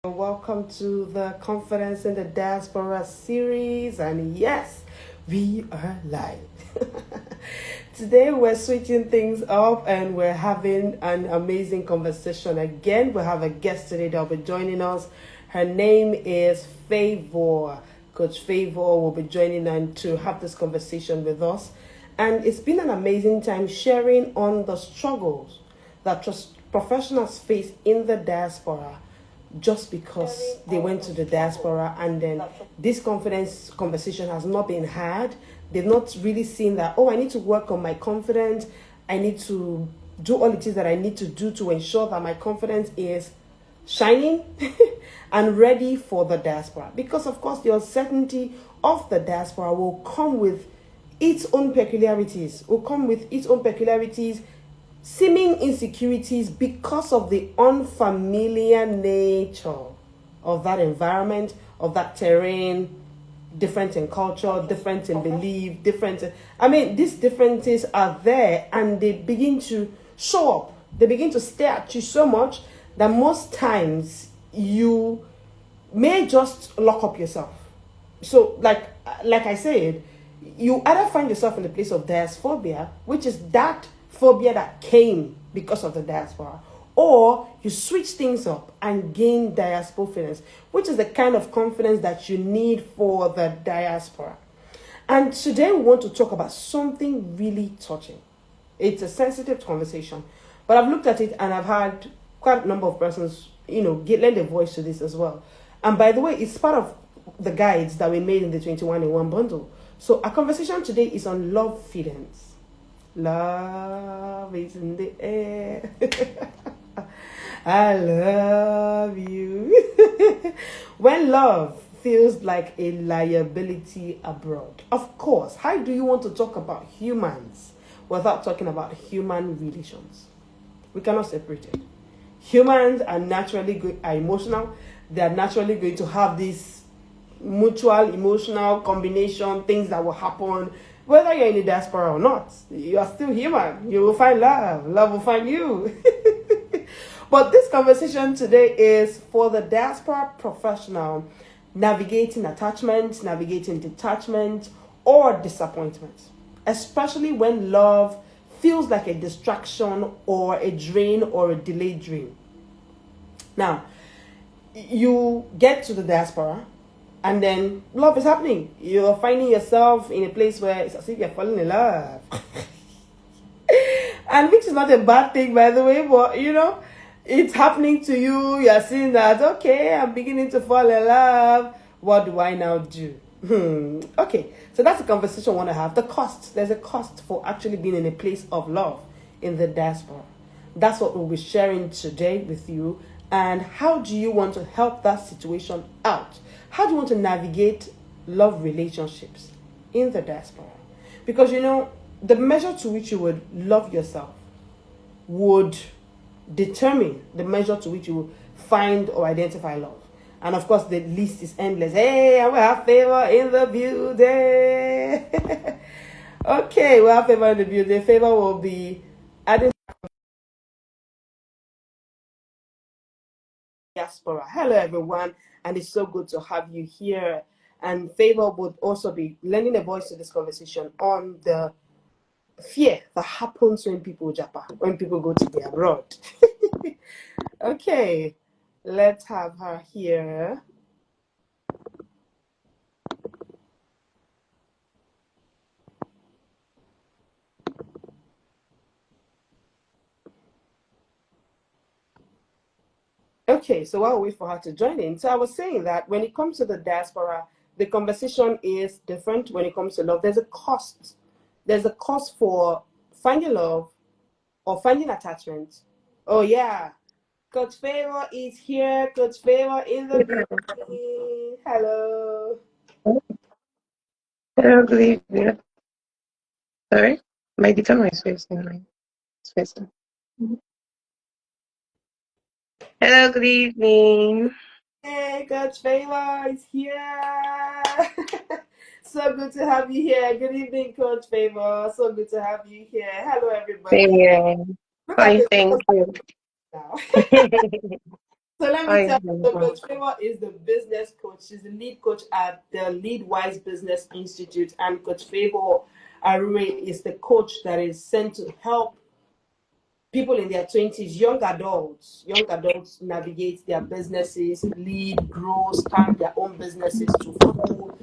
Welcome to the Confidence in the Diaspora series, and yes, we are live. Today we're switching things up and we're having an amazing conversation again. We have a guest today that will be joining us. Her name is Favour. Coach Favour will be joining and to have this conversation with us. And it's been an amazing time sharing on the struggles that professionals face in the diaspora just because they went to the diaspora, and then this confidence conversation has not been had. They've not really seen that, I need to work on my confidence. I need to do all it is that I need to do to ensure that my confidence is shining and ready for the diaspora. Because, of course, the uncertainty of the diaspora will come with its own peculiarities, seeming insecurities because of the unfamiliar nature of that environment, of that terrain, different in culture, different in belief, these differences are there and they begin to show up. They begin to stare at you so much that most times you may just lock up yourself. So like I said, you either find yourself in the place of diaphobia, which is that phobia that came because of the diaspora, or you switch things up and gain diaspora, which is the kind of confidence that you need for the diaspora. And today we want to talk about something really touching. It's a sensitive conversation, but I've looked at it and I've had quite a number of persons, lend a voice to this as well. And by the way, it's part of the guides that we made in the 21 in 1 bundle. So our conversation today is on Lovefidence. Love is in the air. I love you. When love feels like a liability abroad. Of course, how do you want to talk about humans without talking about human relations? We cannot separate it. Humans are naturally are emotional. They are naturally going to have this mutual emotional combination, things that will happen. Whether you're in the diaspora or not, you are still human. You will find love. Love will find you. But this conversation today is for the diaspora professional navigating attachment, navigating detachment, or disappointment. Especially when love feels like a distraction or a drain or a delayed dream. Now, you get to the diaspora, and then love is happening. You're finding yourself in a place where it's as if you're falling in love. And which is not a bad thing, by the way, but it's happening to you. You're seeing that, okay, I'm beginning to fall in love. What do I now do? Okay, so that's a conversation I want to have. The cost. There's a cost for actually being in a place of love in the diaspora. That's what we'll be sharing today with you. And how do you want to help that situation out? How do you want to navigate love relationships in the diaspora? Because, the measure to which you would love yourself would determine the measure to which you will find or identify love. And of course, the list is endless. Hey, we have Favour in the building. Okay, we have Favour in the building. Favour will be adding diaspora. Hello, everyone, and it's so good to have you here. And Favour would also be lending a voice to this conversation on the fear that happens when people go to the abroad. Okay, let's have her here. Okay, so while we wait for her to join in, so I was saying that when it comes to the diaspora, the conversation is different. When it comes to love, there's a cost. There's a cost for finding love or finding attachment. Oh yeah, Coach Favour is here. Coach Favour in the building. Hello. Hello, good evening. Sorry, my camera is facing my facing. Hello, good evening. Hey, Coach Favour is here. So good to have you here. Good evening, Coach Favour. So good to have you here. Hello, everybody. Same here. Look at Fine, the thank you. now. So let me I tell you, so Coach Favor is the business coach. She's the lead coach at the Leadwise Business Institute, and Coach Favor Aruwei is the coach that is sent to help people in their 20s, young adults navigate their businesses, lead, grow, start their own businesses to full,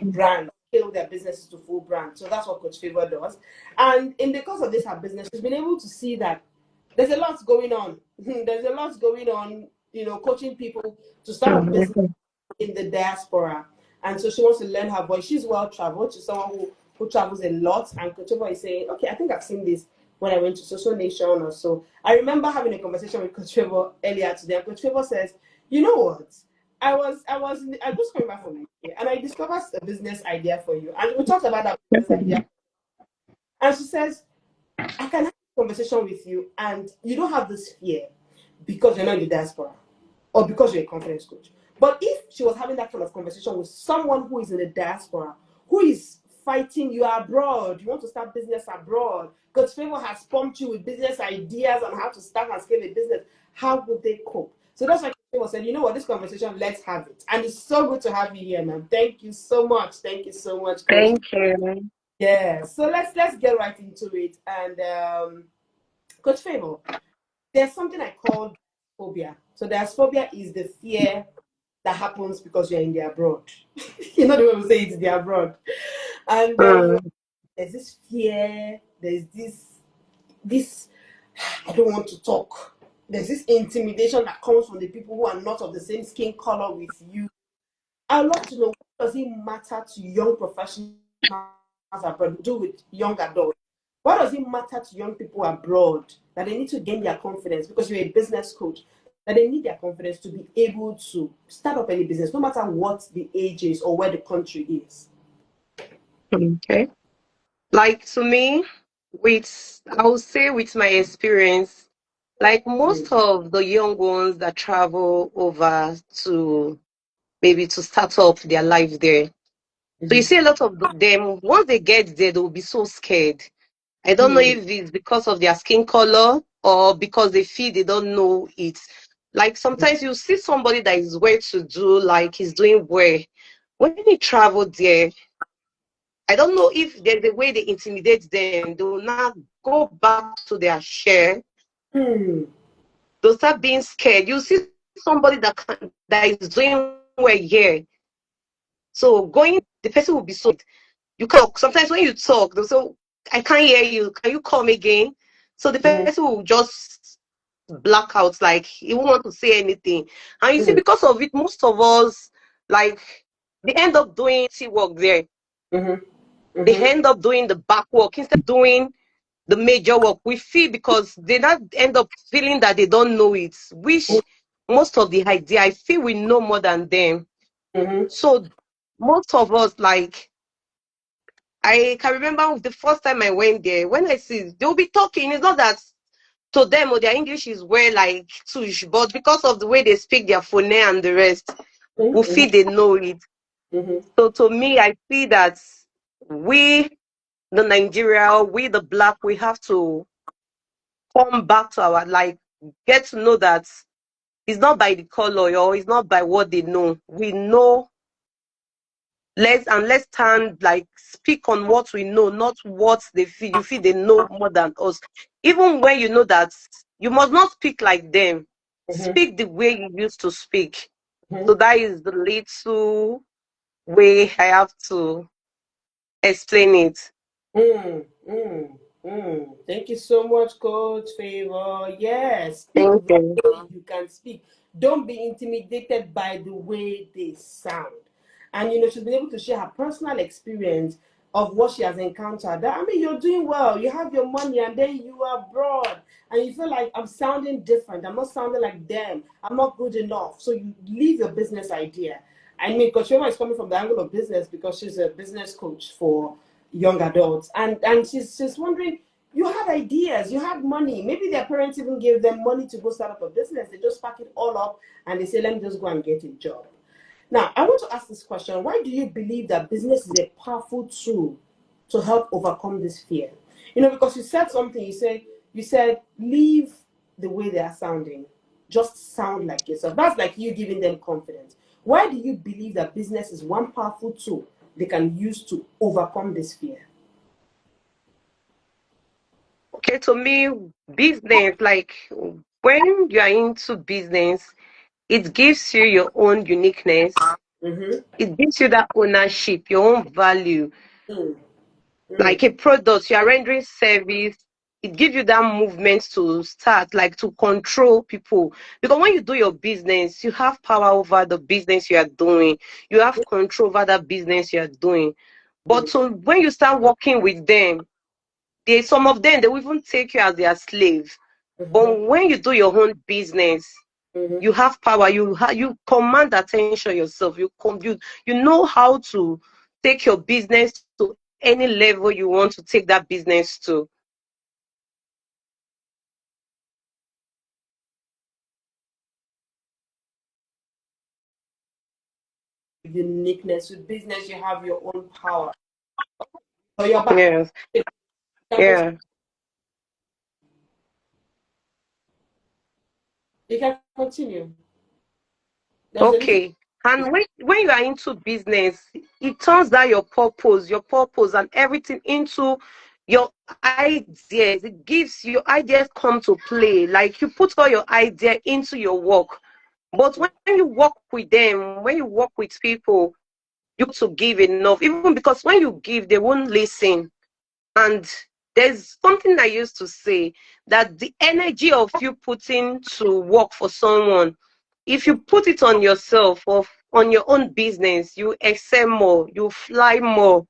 brand, scale their businesses to full brand. So that's what Coach Favor does. And in the course of this, her business, she's been able to see that there's a lot going on. There's a lot going on, coaching people to start up business in the diaspora. And so she wants to learn her voice. She's well traveled. She's someone who travels a lot. And Coach Favor is saying, okay, I think I've seen this when I went to Social Nation or so. I remember having a conversation with Coach Favor earlier today. And Coach Favor says, you know what? I just coming back from Nigeria and I discovered a business idea for you. And we talked about that business idea. And she says, I can have a conversation with you and you don't have this fear because you're not in the diaspora or because you're a conference coach. But if she was having that kind of conversation with someone who is in the diaspora, who is fighting, you are abroad, you want to start business abroad, Coach Favor has pumped you with business ideas on how to start and scale a business, how would they cope? So that's why Coach Favor said, you know what, this conversation, let's have it. And it's so good to have you here, ma'am. Thank you so much. Thank you so much, Coach. Thank you. Yeah, so let's get right into it. And Coach Favor, there's something I call phobia. So phobia is the fear that happens because you're in the abroad. You know the way we say it's the abroad. And there's this fear, there's this I don't want to talk. There's this intimidation that comes from the people who are not of the same skin color with you. I'd love to know, what does it matter to young professionals abroad, do with young adults? Why does it matter to young people abroad that they need to gain their confidence because you're a business coach, that they need their confidence to be able to start up any business, no matter what the age is or where the country is? Okay. Like to me, I would say with my experience, like most of the young ones that travel over to maybe to start up their life there. So you see a lot of them, once they get there, they'll be so scared. I don't know if it's because of their skin color or because they feel they don't know it. Like sometimes you see somebody that is well to do, like he's doing well. When he traveled there, I don't know if there's a way they intimidate them. They will not go back to their share. They'll start being scared. You see somebody that is doing well here. So the person will be so. You talk. Sometimes when you talk, they'll say, I can't hear you. Can you come again? So the person will just black out, like he won't want to say anything. And you see, because of it, most of us, like, they end up doing work there. They end up doing the back work instead of doing the major work. We feel because they not end up feeling that they don't know it, which most of the idea, I feel we know more than them. So most of us, like, I can remember the first time I went there, when I see, they'll be talking. It's not that to them or their English is well like tush, but because of the way they speak their phone and the rest, we feel they know it. So to me, I feel that we, the Nigeria, we the black, we have to come back to our, like, get to know that it's not by the color or it's not by what they know. We know. Let's stand, like, speak on what we know, not what they feel. You feel they know more than us. Even when you know that you must not speak like them. Speak the way you used to speak. So that is the little way I have to explain it. Thank you so much, Coach Favor. Yes, speak Thank the you. way you can speak. Don't be intimidated by the way they sound. And she's been able to share her personal experience of what she has encountered. That, I mean, you're doing well, you have your money, and then you are abroad, and you feel like I'm sounding different. I'm not sounding like them. I'm not good enough. So you leave your business idea. I mean, Coach Favor is coming from the angle of business because she's a business coach for young adults, and she's wondering, you had ideas, you had money, maybe their parents even gave them money to go start up a business. They just pack it all up and they say, let me just go and get a job. Now I want to ask this question: why do you believe that business is a powerful tool to help overcome this fear? Because you said something, you said leave the way they are sounding. Just sound like yourself. That's like you giving them confidence. Why do you believe that business is one powerful tool they can use to overcome this fear? Okay, to me, business, like when you are into business, it gives you your own uniqueness. Mm-hmm. It gives you that ownership, your own value. Mm, mm, Like a product, you are rendering service. It gives you that movement to start, like to control people. Because when you do your business, you have power over the business you are doing. You have control over that business you are doing. But mm, so when you start working with them, some of them they will even take you as their slave. mm-hmm, But when you do your own business, mm-hmm. you have power. You command attention yourself. You know how to take your business to any level you want to take that business to. Uniqueness with business, you have your own power. So you're back. Yes. You can continue. Yeah. You can continue. There's a little. Okay. And when you are into business, it turns down your purpose and everything into your ideas. It gives your ideas come to play. Like you put all your idea into your work. But when you work with them, when you work with people, you to give enough. Even because when you give, they won't listen. And there's something I used to say that the energy of you putting to work for someone, if you put it on yourself or on your own business, you excel more, you fly more.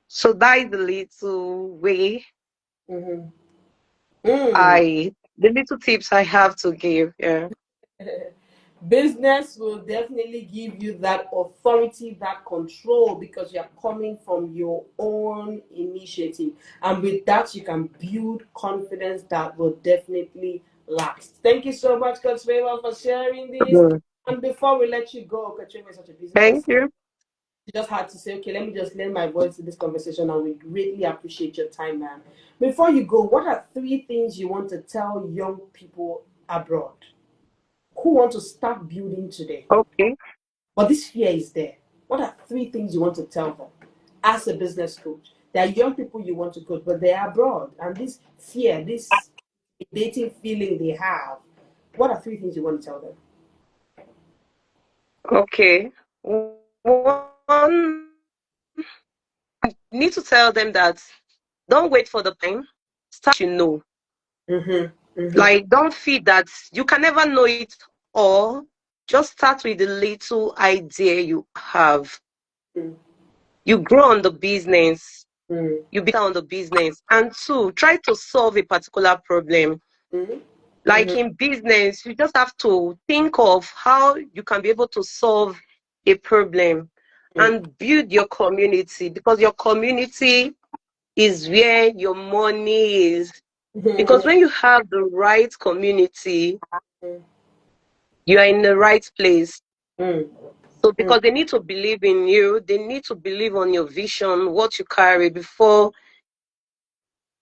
So that is the little way Mm-hmm. Mm. the little tips I have to give. Yeah. Business will definitely give you that authority, that control, because you're coming from your own initiative. And with that, you can build confidence that will definitely last. Thank you so much, Coach Favour, for sharing this. Mm. And before we let you go, Coach Favour is such a busy Thank person. you. You just had to say, okay, let me just lend my voice to this conversation, and we greatly appreciate your time, man. Before you go, what are three things you want to tell young people abroad who want to start building today? Okay. But this fear is there. What are three things you want to tell them as a business coach? There are young people you want to coach, but they are abroad, and this fear, this dating feeling they have. What are three things you want to tell them? Okay. One, you need to tell them that don't wait for the time. Start, Mm-hmm. Mm-hmm. Like, don't feel that you can never know it all. Just start with the little idea you have. You grow on the business. Mm-hmm. You better on the business. And two, try to solve a particular problem. Mm-hmm. Like Mm-hmm. in business, you just have to think of how you can be able to solve a problem and build your community, because your community is where your money is. Because Mm-hmm. when you have the right community, you are in the right place. So Mm-hmm. because they need to believe in you, they need to believe on your vision, what you carry, before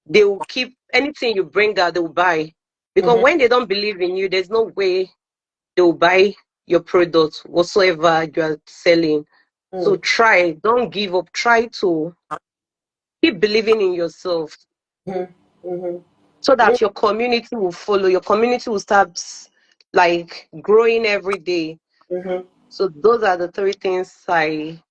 they will keep anything you bring out, they will buy. Because Mm-hmm. when they don't believe in you, there's no way they will buy your product whatsoever you are selling. So try, don't give up. Try to keep believing in yourself Mm-hmm. so that your community will follow. Your community will start like growing every day. Mm-hmm. So those are the three things I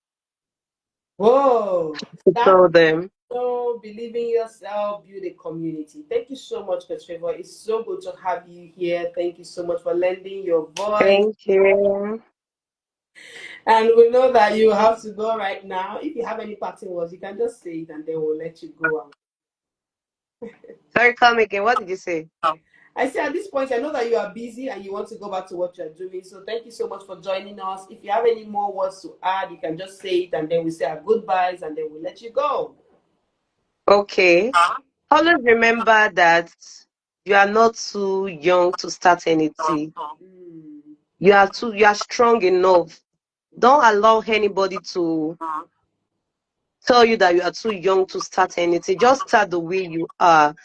Whoa. That tell them. so believe in yourself, build a community. Thank you so much, Coach Favor. It's so good to have you here. Thank you so much for lending your voice. Thank you. And we know that you have to go right now. If you have any parting words, you can just say it and then we'll let you go. Sorry, come again. What did you say? I say at this point, I know that you are busy and you want to go back to what you're doing. So thank you so much for joining us. If you have any more words to add, you can just say it and then we say our goodbyes and then we'll let you go. Okay. Always remember that you are not too young to start anything. Mm. You are strong enough. Don't allow anybody to tell you that you are too young to start anything. Just start the way you are.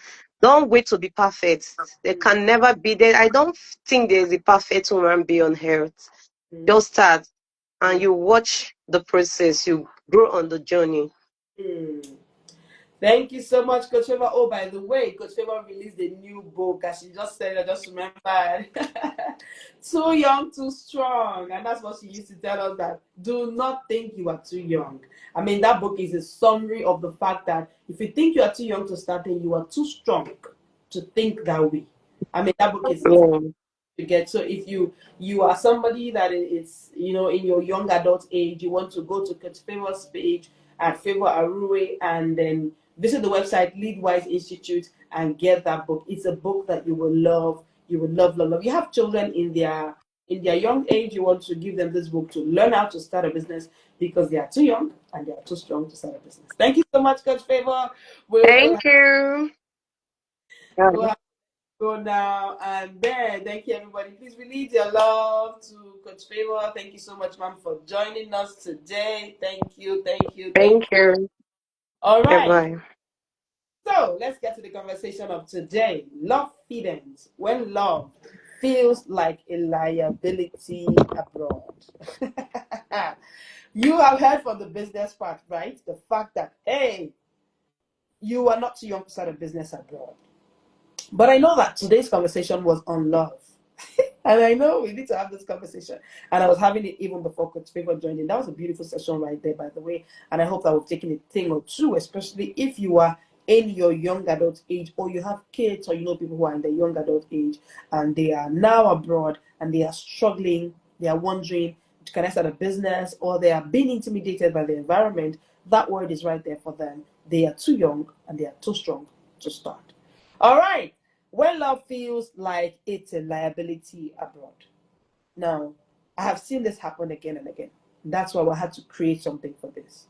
Don't wait to be perfect. There can never be there. I don't think there's a perfect human being on earth. Just start and you watch the process. You grow on the journey. Thank you so much, Coach Favor. Oh, by the way, Coach Favor released a new book, as she just said. I just remembered. Too young, too strong, and that's what she used to tell us. That do not think you are too young. I mean, that book is a summary of the fact that if you think you are too young to start, then you are too strong to think that way. I mean, that book is Yeah. to get. So if you are somebody that is in your young adult age, you want to go to Coach Favor's page at Favour Aruwei and then visit the website Leadwise Institute and get that book. It's a book that you will love. You will love, love, love. You have children in their young age. You want to give them this book to learn how to start a business because they are too young and they are too strong to start a business. Thank you so much, Coach Favour. We'll Thank you. Yeah. have go now and then. Thank you, everybody. Please release your love to Coach Favor. Thank you so much, ma'am, for joining us today. Thank you, thank you, thank Thank you. you. All right. Goodbye. So let's get to the conversation of today. Lovefidence. When love feels like a liability abroad. You have heard from the business part, right? The fact that, hey, you are not too young to start a business abroad. But I know that today's conversation was on love. And I know we need to have this conversation. And I was having it even before Coach Favor joined in. That was a beautiful session right there, by the way. And I hope that we've taken a thing or two, especially if you are in your young adult age or you have kids or you know people who are in the young adult age and they are now abroad and they are struggling, they are wondering, can I start a business, or they are being intimidated by the environment. That word is right there for them. They are too young and they are too strong to start. All right. When love feels like it's a liability abroad. Now, I have seen this happen again and again. That's why we had to create something for this.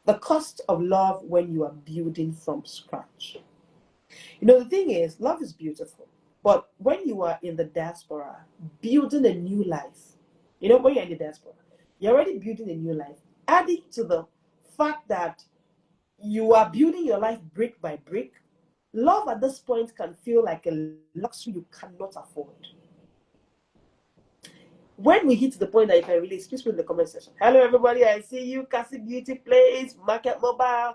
The cost of love when you are building from scratch. The thing is, love is beautiful. But when you are in the diaspora, building a new life, when you're in the diaspora, you're already building a new life. Adding to the fact that you are building your life brick by brick, love at this point can feel like a luxury you cannot afford. When we hit the point that you can release, please put in the comment section. Hello, everybody. I see you. Cassie Beauty Place, Market Mobile,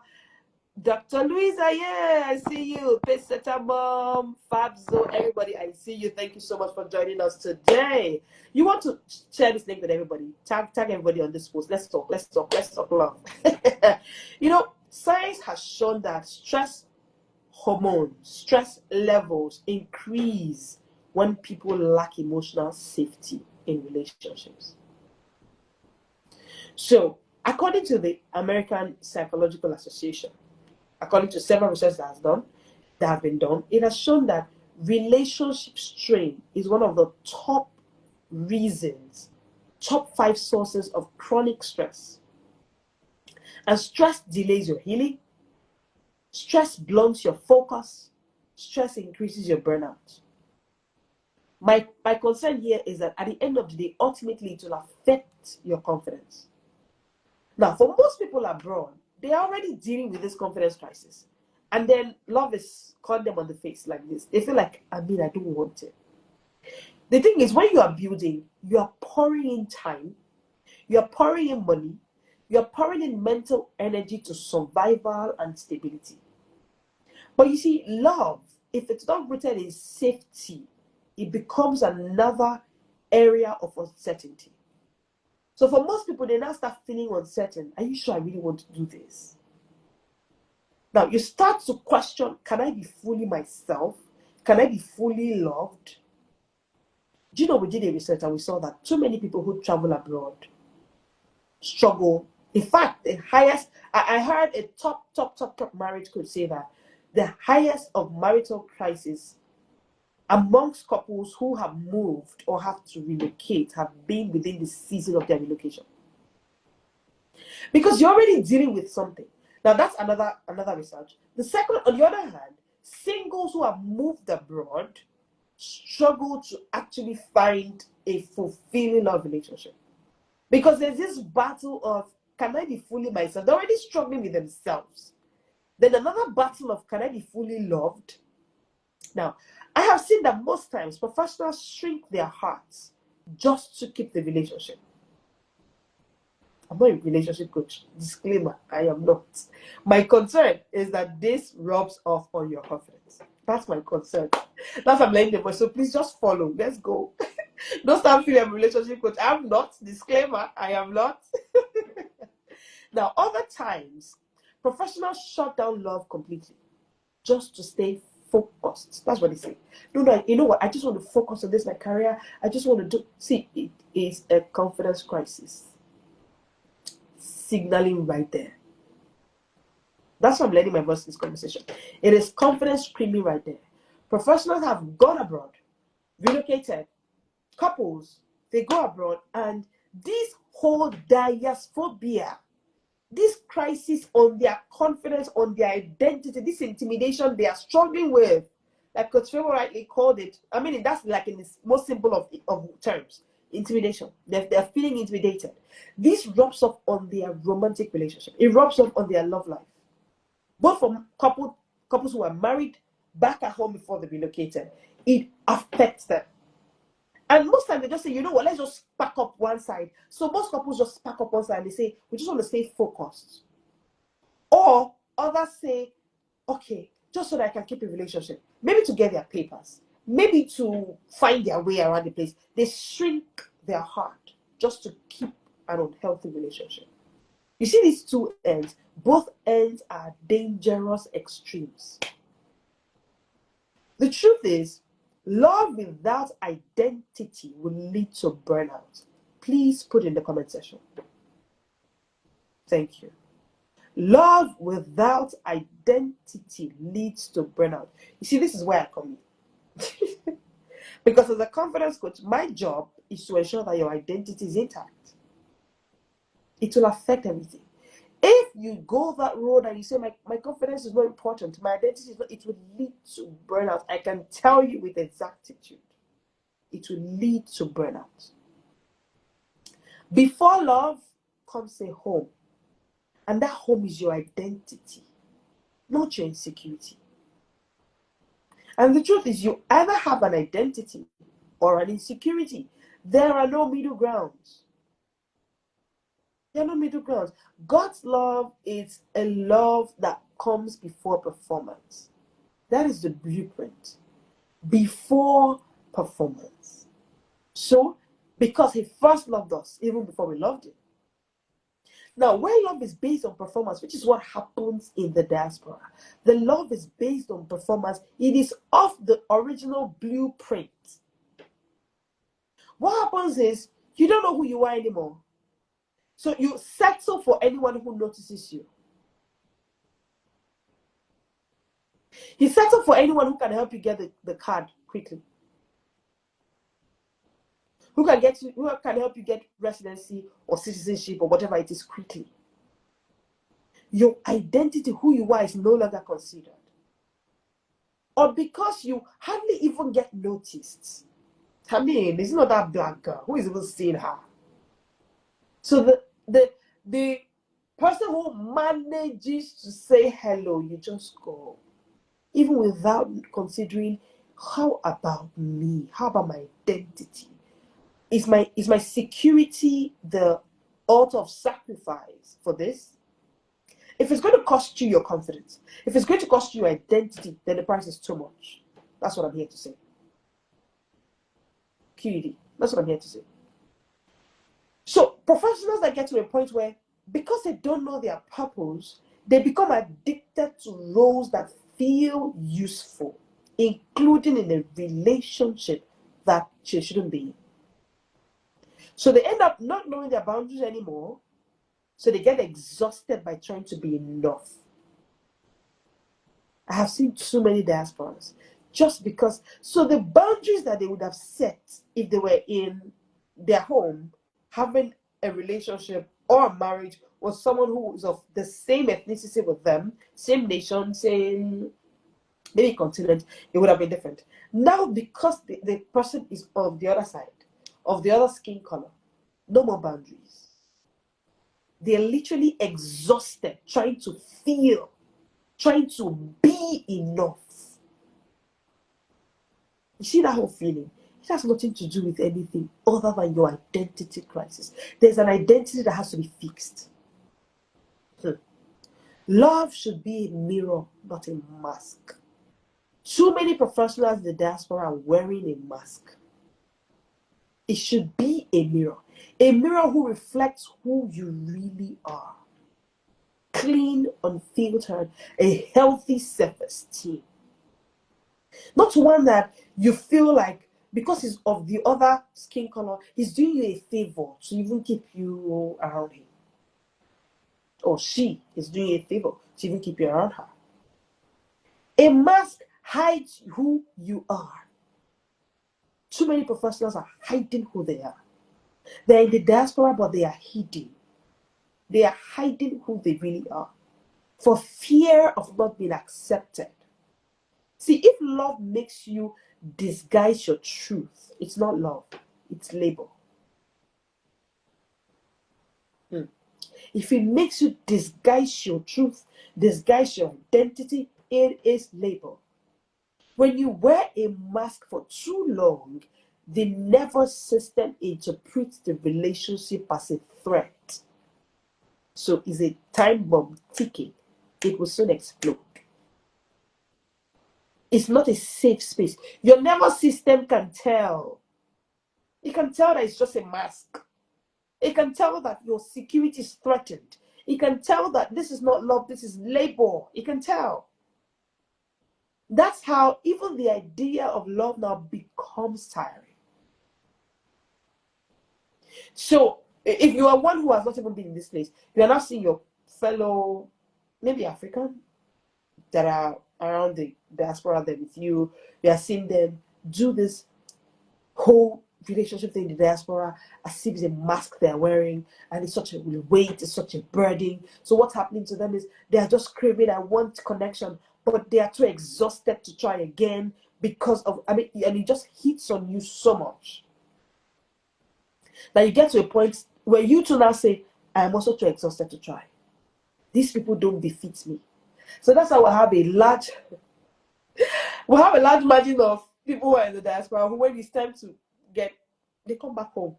Dr. Louisa. Yeah, I see you. Pacesetter Mom, Fabzo, everybody. I see you. Thank you so much for joining us today. You want to share this link with everybody? Tag everybody on this post. Let's talk. Let's talk love. Science has shown that stress hormones, stress levels increase when people lack emotional safety in relationships. So, according to the American Psychological Association, according to several research that have been done, it has shown that relationship strain is one of the top reasons, top 5 sources of chronic stress. And stress delays your healing. Stress blunts your focus. Stress increases your burnout. My concern here is that at the end of the day, ultimately, it will affect your confidence. Now, for most people abroad, they are already dealing with this confidence crisis. And then love is calling them on the face like this. They feel like, I don't want it. The thing is, when you are building, you are pouring in time, you are pouring in money, you are pouring in mental energy to survival and stability. But you see, love, if it's not rooted in safety, it becomes another area of uncertainty. So for most people, they now start feeling uncertain. Are you sure I really want to do this? Now, you start to question, can I be fully myself? Can I be fully loved? Do you know, we did a research and we saw that too many people who travel abroad struggle. In fact, the highest, I heard a top marriage coach say that the highest of marital crisis amongst couples who have moved or have to relocate have been within the season of their relocation. Because you're already dealing with something. Now, that's another research. The second, on the other hand, singles who have moved abroad struggle to actually find a fulfilling love relationship. Because there's this battle of, can I be fully myself? They're already struggling with themselves. Then another battle of, can I be fully loved? Now, I have seen that most times professionals shrink their hearts just to keep the relationship. I'm not a relationship coach. Disclaimer, I am not. My concern is that this rubs off on your confidence. That's my concern. That's what I'm letting the voice. So please just follow. Let's go. Don't start feeling I'm a relationship coach. I'm not. Disclaimer, I am not. Now, other times, professionals shut down love completely just to stay focused. That's what they say. No, you know what? I just want to focus on this, my career. I just want to do. See, it is a confidence crisis. Signaling right there. That's why I'm letting my voice in this conversation. It is confidence screaming right there. Professionals have gone abroad, relocated, couples, they go abroad, and this whole diaspora, this crisis on their confidence, on their identity, this intimidation they are struggling with, like Coach Favour rightly called it. I mean, that's like in the most simple of terms. Intimidation. They're feeling intimidated. This rubs off on their romantic relationship. It rubs off on their love life. Both from couples who are married back at home before they relocated, it affects them. And most times they just say, you know what, let's just pack up one side. So most couples just pack up one side and they say, we just want to stay focused. Or others say, okay, just so that I can keep a relationship. Maybe to get their papers. Maybe to find their way around the place. They shrink their heart just to keep an unhealthy relationship. You see these two ends? Both ends are dangerous extremes. The truth is, love without identity will lead to burnout. Please put in the comment section. Thank you. Love without identity leads to burnout. You see, this is where I come in. Because as a confidence coach, my job is to ensure that your identity is intact. It will affect everything. If you go that road and you say, my confidence is not important, my identity is not, it will lead to burnout. I can tell you with exactitude. It will lead to burnout. Before love comes a home. And that home is your identity, not your insecurity. And the truth is, you either have an identity or an insecurity. There are no middle grounds. There are no middle grounds. God's love is a love that comes before performance. That is the blueprint. Before performance. So, because he first loved us, even before we loved him. Now, when love is based on performance, which is what happens in the diaspora, the love is based on performance. It is off the original blueprint. What happens is, you don't know who you are anymore. So you settle for anyone who notices you. You settle for anyone who can help you get the card quickly. Who can help you get residency or citizenship or whatever it is quickly. Your identity, who you are, is no longer considered. Or because you hardly even get noticed. I mean, it's not that black girl. Who is even seeing her? So the person who manages to say hello, you just go. Even without considering, how about me? How about my identity? Is my security the altar of sacrifice for this? If it's going to cost you your confidence, if it's going to cost you your identity, then the price is too much. That's what I'm here to say. QED. That's what I'm here to say. So professionals that get to a point where, because they don't know their purpose, they become addicted to roles that feel useful, including in a relationship that she shouldn't be in. So they end up not knowing their boundaries anymore. So they get exhausted by trying to be enough. I have seen too many diasporas just because. So the boundaries that they would have set if they were in their home, having a relationship or a marriage with someone who is of the same ethnicity with them, same nation, same maybe continent, it would have been different. Now, because the person is of the other side, of the other skin color, no more boundaries. They're literally exhausted trying to feel, trying to be enough. You see that whole feeling? It has nothing to do with anything other than your identity crisis. There's an identity that has to be fixed. Love should be a mirror, not a mask. Too many professionals in the diaspora are wearing a mask. It should be a mirror who reflects who you really are. Clean, unfiltered, a healthy self-esteem. Not one that you feel like because he's of the other skin color, he's doing you a favor to even keep you around him. Or she is doing you a favor to even keep you around her. A mask hides who you are. Too many professionals are hiding who they are. They're in the diaspora, but they are hidden. They are hiding who they really are for fear of not being accepted. See, if love makes you disguise your truth, it's not love, it's label. If it makes you disguise your truth, disguise your identity, it is label. When you wear a mask for too long, the nervous system interprets the relationship as a threat. So it's a time bomb ticking. It will soon explode. It's not a safe space. Your nervous system can tell. It can tell that it's just a mask. It can tell that your security is threatened. It can tell that this is not love, this is labor. It can tell. That's how even the idea of love now becomes tiring. So if you are one who has not even been in this place, you are now seeing your fellow, maybe African, that are around the diaspora there with you. You are seeing them do this whole relationship thing in the diaspora as if it's a mask they're wearing, and it's such a weight, it's such a burden. So what's happening to them is they are just craving, I want connection, but they are too exhausted to try again because of, and it just hits on you so much that you get to a point where you too now say, I am also too exhausted to try. These people don't defeat me. So that's how we have a large margin of people who are in the diaspora who, when it's time to get, they come back home.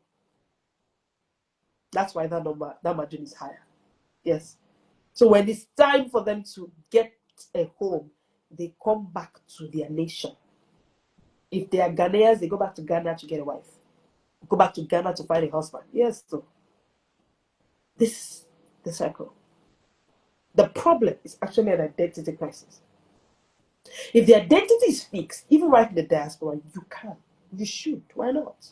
That's why that margin is higher. Yes. So when it's time for them to get a home, they come back to their nation. If they are Ghanaians, they go back to Ghana to get a wife. Go back to Ghana to find a husband. Yes. So this is the cycle. The problem is actually an identity crisis. If the identity is fixed, even right in the diaspora, you should. Why not?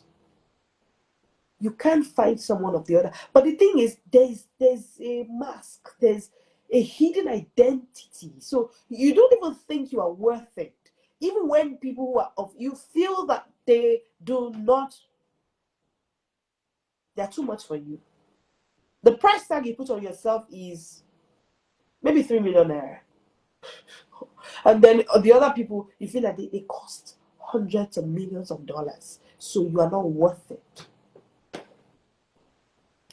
You can't find someone of the other. But the thing is, there's a mask, there's a hidden identity. So you don't even think you are worth it. Even when people who are of you feel that they're too much for you. The price tag you put on yourself is maybe 3 million naira. And then the other people, you feel that they cost hundreds of millions of dollars. So you are not worth it.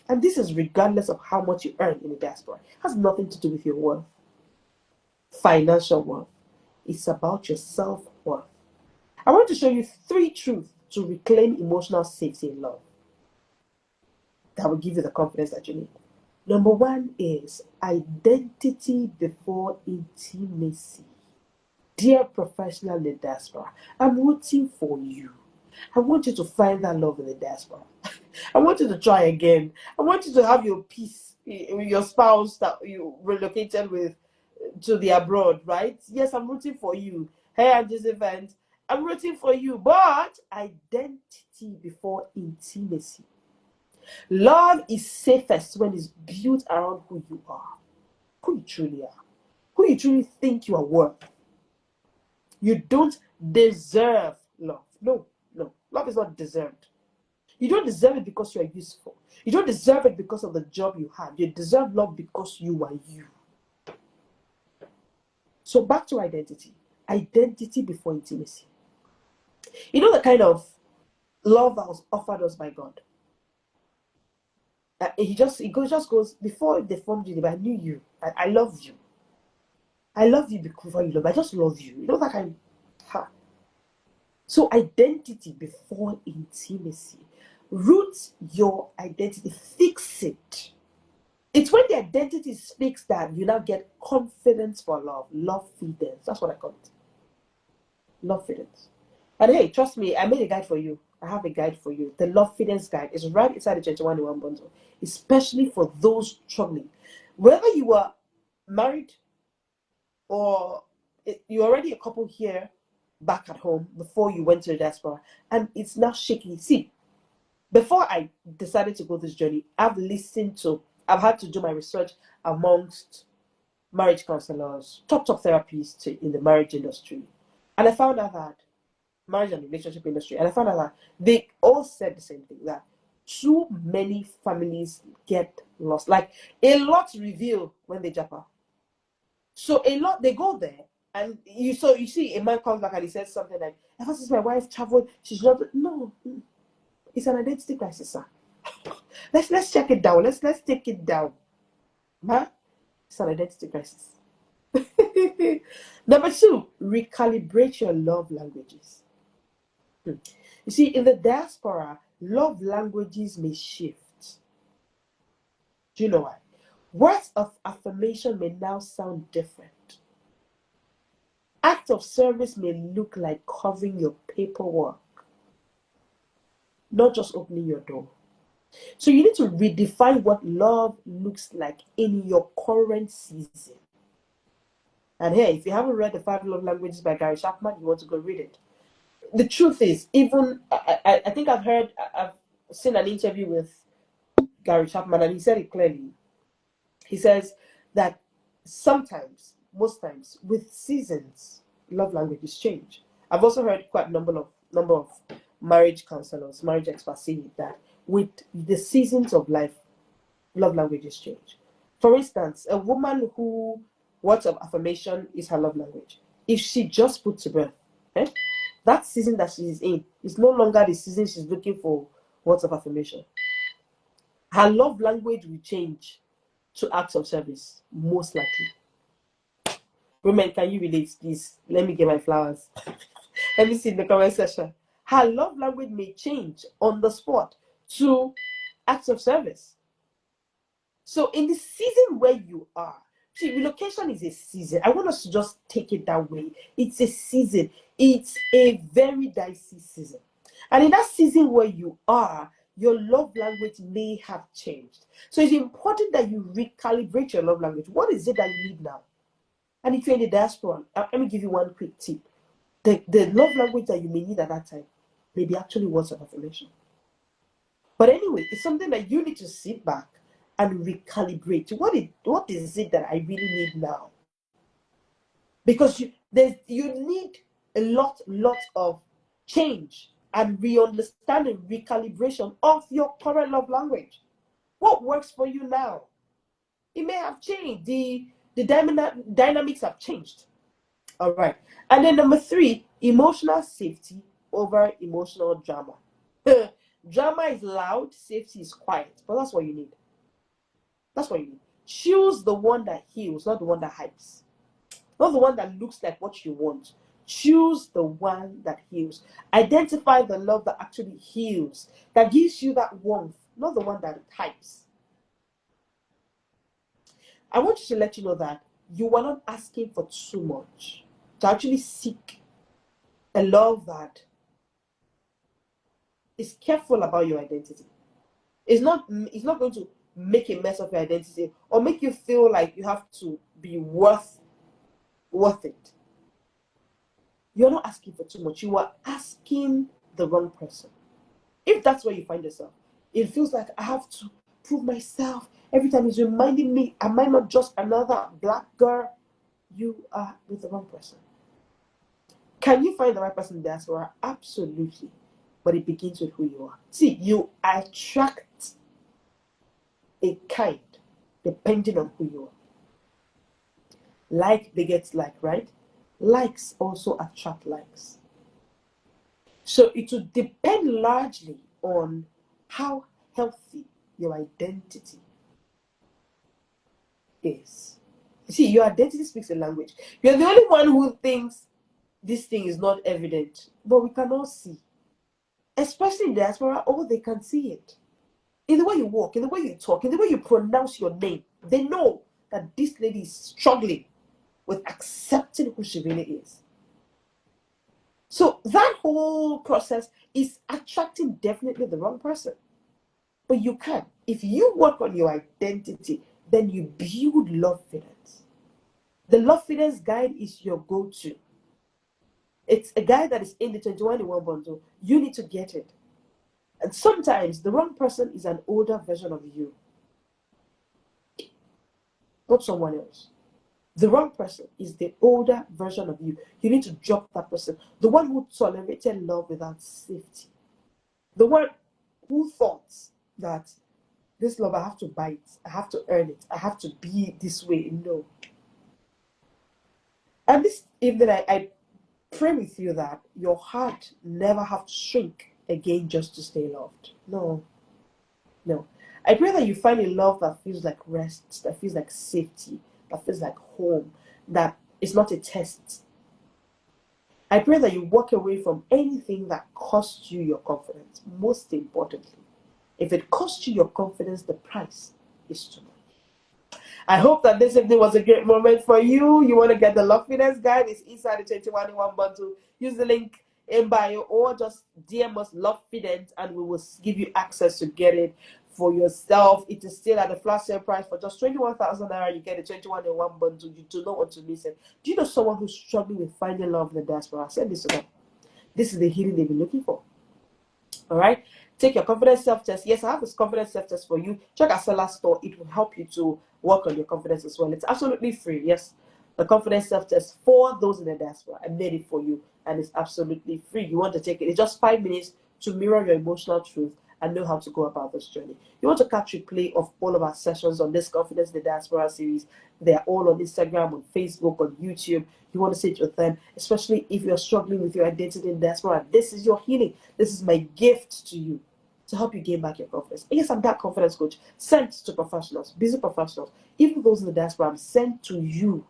And this is regardless of how much you earn in the diaspora. It has nothing to do with your worth, financial worth. It's about your self-worth. I want to show you 3 truths to reclaim emotional safety in love that will give you the confidence that you need. Number 1 is identity before intimacy. Dear professional in the diaspora, I'm rooting for you. I want you to find that love in the diaspora. I want you to try again. I want you to have your peace with your spouse that you relocated with to the abroad, right? Yes, I'm rooting for you. Hey, I'm this event. I'm rooting for you. But identity before intimacy. Love is safest when it's built around who you are, who you truly are, who you truly think you are worth. You don't deserve love. No. Love is not deserved. You don't deserve it because you are useful. You don't deserve it because of the job you have. You deserve love because you are you. So back to identity. Identity before intimacy. You know the kind of love that was offered us by God? He just goes, before they formed you, I knew you. I love you. I love you before you love. I just love you. You know that kind. So identity before intimacy. Root your identity, fix it. It's when the identity is fixed that you now get confidence for love. Lovefidence. That's what I call it. Lovefidence. And hey, trust me, I made a guide for you. I have a guide for you. The Lovefidence guide is right inside the 21 in 1 bundle, especially for those struggling. Whether you are married or you're already a couple here back at home before you went to the diaspora, and it's now shaky. See, before I decided to go this journey, I've had to do my research amongst marriage counselors, top therapists in the marriage industry. And I found out that marriage and relationship industry, and I found out that they all said the same thing, that too many families get lost. Like, a lot reveal when they jump. So a lot, they go there, and you see a man comes back and he says something like, ever since my wife traveled, she's not. No, it's an identity crisis, sir. Let's check it down. Let's take it down. Huh? It's an identity crisis. Number 2, recalibrate your love languages. You see, in the diaspora, love languages may shift. Do you know why? Words of affirmation may now sound different. Acts of service may look like covering your paperwork, not just opening your door. So you need to redefine what love looks like in your current season. And hey, if you haven't read the 5 Love Languages by Gary Chapman, you want to go read it. The truth is, even I think I've seen an interview with Gary Chapman, and he said it clearly. He says that sometimes, most times, with seasons, love languages change. I've also heard quite a number of marriage counselors, marriage experts say that with the seasons of life, love languages change. For instance, a woman who words of affirmation is her love language, if she just put to birth, that season that she is in is no longer the season she's looking for words of affirmation. Her love language will change to acts of service, most likely. Women, can you relate, please? Let me get my flowers. Let me see in the comment section. Her love language may change on the spot to acts of service. So in the season where you are, see, relocation is a season. I want us to just take it that way. It's a season. It's a very dicey season. And in that season where you are, your love language may have changed. So it's important that you recalibrate your love language. What is it that you need now? And if you're in the diaspora, let me give you one quick tip. The love language that you may need at that time may be actually words of affirmation. But anyway, it's something that you need to sit back and recalibrate. What is it that I really need now? Because you need a lot of change and re-understanding, recalibration of your current love language. What works for you now? It may have changed. The dynamics have changed. All right. And then number 3, emotional safety over emotional drama. Drama is loud, safety is quiet. But that's what you need. That's what you need. Choose the one that heals, not the one that hypes. Not the one that looks like what you want. Choose the one that heals. Identify the love that actually heals, that gives you that warmth, not the one that hypes. I want you to let you know that you are not asking for too much to actually seek a love that is careful about your identity. It's not going to make a mess of your identity or make you feel like you have to be worth it. You're not asking for too much. You are asking the wrong person. If that's where you find yourself, it feels like I have to prove myself. Every time it's reminding me, am I not just another black girl? You are with the wrong person. Can you find the right person in the diaspora? Absolutely. But it begins with who you are. See, you attract a kind depending on who you are. Like begets like, right? Likes also attract likes. So it will depend largely on how healthy your identity is. You see, your identity speaks a language. You're the only one who thinks this thing is not evident, but we cannot see. Especially in diaspora, all they can see it. In the way you walk, in the way you talk, in the way you pronounce your name, they know that this lady is struggling with accepting who she really is. So that whole process is attracting definitely the wrong person. But you can. If you work on your identity, then you build Lovefidence. The Lovefidence guide is your go-to. It's a guide that is in the 21 in 1 bundle. You need to get it. And sometimes the wrong person is an older version of you, not someone else. The wrong person is the older version of you. You need to drop that person. The one who tolerated love without safety. The one who thought that this love, I have to buy it. I have to earn it. I have to be this way. No. And this evening, I pray with you that your heart never have to shrink again just to stay loved. No. No. I pray that you find a love that feels like rest, that feels like safety, that feels like home, that is not a test. I pray that you walk away from anything that costs you your confidence. Most importantly, if it costs you your confidence, the price is too much. I hope that this evening was a great moment for you. You want to get the Lovefidence guide? It's inside the 21 in 1 bundle. Use the link in bio or just DM us Lovefidence and we will give you access to get it for yourself. It is still at a flash sale price for just 21,000 naira. You get a 21 in 1 bundle. You do not want to miss it. Do you know someone who's struggling with finding love in the diaspora? Send this to them. This is the healing they've been looking for. All right. Take your confidence self-test. Yes, I have this confidence self-test for you. Check our seller store. It will help you to work on your confidence as well. It's absolutely free. Yes, the confidence self-test for those in the diaspora. I made it for you, and it's absolutely free. You want to take it. It's just 5 minutes to mirror your emotional truth and know how to go about this journey. You want to catch replay of all of our sessions on this Confidence in the Diaspora series. They're all on Instagram, on Facebook, on YouTube. You want to sit with them, especially if you're struggling with your identity in diaspora. This is your healing. This is my gift to you to help you gain back your confidence. Yes, I'm that confidence coach sent to professionals, busy professionals, even those in the diaspora. I'm sent to you.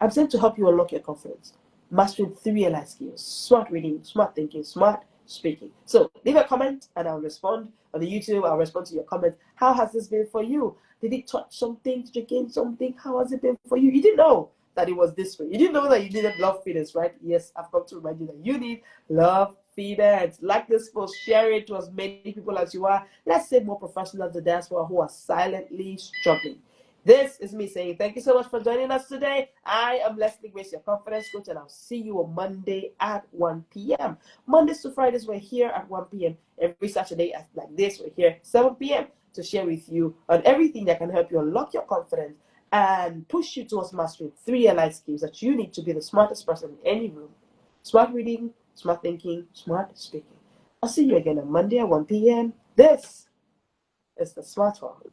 I'm sent to help you unlock your confidence. Mastering 3 life skills: smart reading, smart thinking, smart speaking. So leave a comment and I'll respond. On the YouTube, I'll respond to your comment. How has this been for you? Did it touch something? Did you gain something? How has it been for you? You didn't know that it was this way. You didn't know that you needed Lovefidence, right? Yes, I've come to remind you that you need Lovefidence. Like this post, share it to as many people as you are. Let's say more professionals in the diaspora who are silently struggling. This is me saying thank you so much for joining us today. I am Leslie Grace, your confidence coach, and I'll see you on Monday at 1 p.m. Mondays to Fridays, we're here at 1 p.m. Every Saturday, like this, we're here 7 p.m. to share with you on everything that can help you unlock your confidence and push you towards mastering 3 life skills that you need to be the smartest person in any room. Smart reading, smart thinking, smart speaking. I'll see you again on Monday at 1 p.m. This is the Smart World.